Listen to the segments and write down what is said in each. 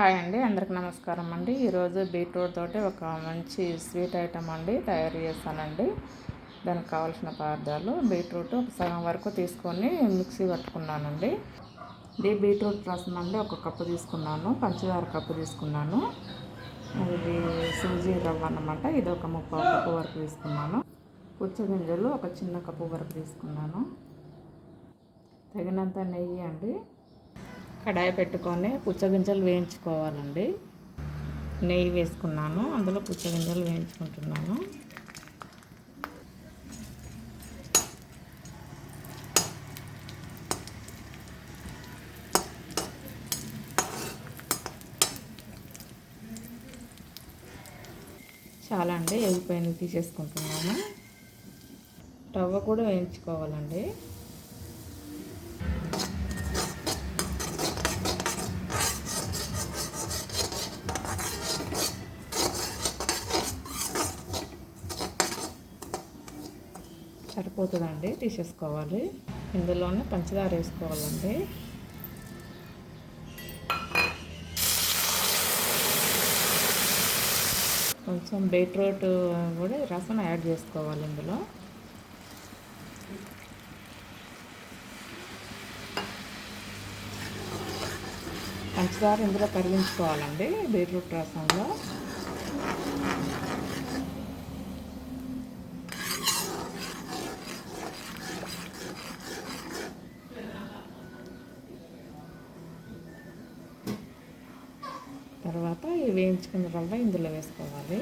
Hi అండి, అందరికి నమస్కారం అండి. ఈరోజు బీట్రూట్ తోటి ఒక మంచి స్వీట్ ఐటమ్ అండి తయారు చేస్తానండి. దానికి కావాల్సిన పదార్థాలు: బీట్రూట్ ఒక సగం వరకు తీసుకొని మిక్సీ పట్టుకున్నానండి. ఇది బీట్రూట్ రసం అండి, ఒక కప్పు తీసుకున్నాను. పంచదార కప్పు తీసుకున్నాను. ఇది సూజీ రవ్వ అన్నమాట, ఇది ఒక 3/4 కప్పు వరకు తీసుకున్నాను. పుచ్చగింజలు ఒక చిన్న కప్పు వరకు తీసుకున్నాను. తగినంత నెయ్యి అండి. కడాయి పెట్టుకొని పుచ్చగింజలు వేయించుకోవాలండి. నెయ్యి వేసుకున్నాను, అందులో పుచ్చగింజలు వేయించుకుంటున్నాను. చాలా అండి, ఎగిపోయిన తీసేసుకుంటున్నాను. రవ్వ కూడా వేయించుకోవాలండి. సరిపోతుందండి, తీసేసుకోవాలి. ఇందులోనే పంచదార వేసుకోవాలండి. కొంచెం బీట్రూట్ కూడా రసం యాడ్ చేసుకోవాలి ఇందులో. పంచదార ఇందులో కరిగించుకోవాలండి బీట్రూట్ రసంలో. తర్వాత ఈ వేయించుకున్న రవ్వ ఇందులో వేసుకోవాలి.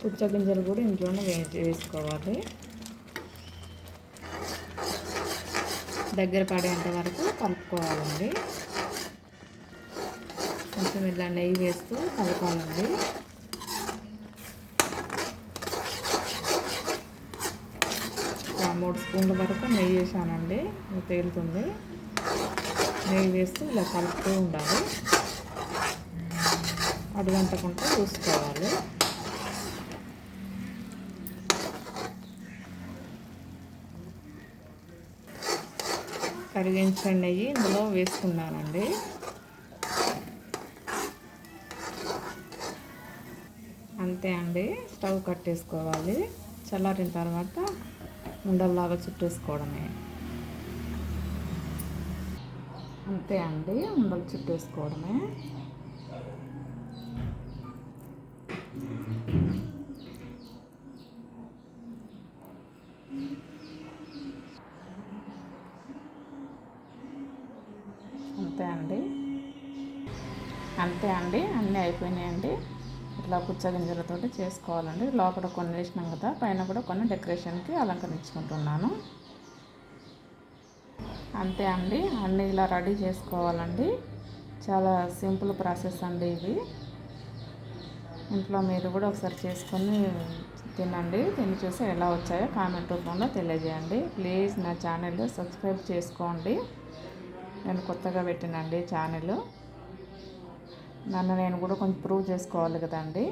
పుచ్చగింజలు కూడా ఇంట్లోనే వేసుకోవాలి. దగ్గర పడేంత వరకు కలుపుకోవాలండి. కొంచెం ఇలా నెయ్యి వేస్తూ కలపాలండి. ఒక 3 స్పూన్ల వరకు నెయ్యి వేసానండి, తేలుతుంది. నెయ్యి వేస్తూ ఇలా కలుపుతూ ఉండాలి. అడుగంటకుండా చూసుకోవాలి. కరిగించిన నెయ్యి ఇందులో వేసుకున్నానండి. అంతే అండి, స్టవ్ కట్టేసుకోవాలి. చల్లారిన తర్వాత ఉండల్లాగా చుట్టేసుకోవడమే. అంతే అండి, ఉండలు చుట్టేసుకోవడమే. అంతే అండి, అన్నీ అయిపోయినాయండి. ఇట్లా పుచ్చగింజలతో చేసుకోవాలండి. లోపల కొన్ని వేసినాం కదా, పైన కూడా కొన్ని డెకరేషన్కి అలంకరించుకుంటున్నాను. అంతే అండి, అన్నీ ఇలా రెడీ చేసుకోవాలండి. చాలా సింపుల్ ప్రాసెస్ అండి ఇది. ఇంట్లో మీరు కూడా ఒకసారి చేసుకొని తినండి. తిని చూసి ఎలా వచ్చాయో కామెంట్ రూపంలో తెలియజేయండి. ప్లీజ్ నా ఛానల్ సబ్స్క్రైబ్ చేసుకోండి. నేను కొత్తగా పెట్టినండి ఛానల్. నన్ను నేను కూడా కొంచెం ప్రూవ్ చేసుకోవాలి కదండి.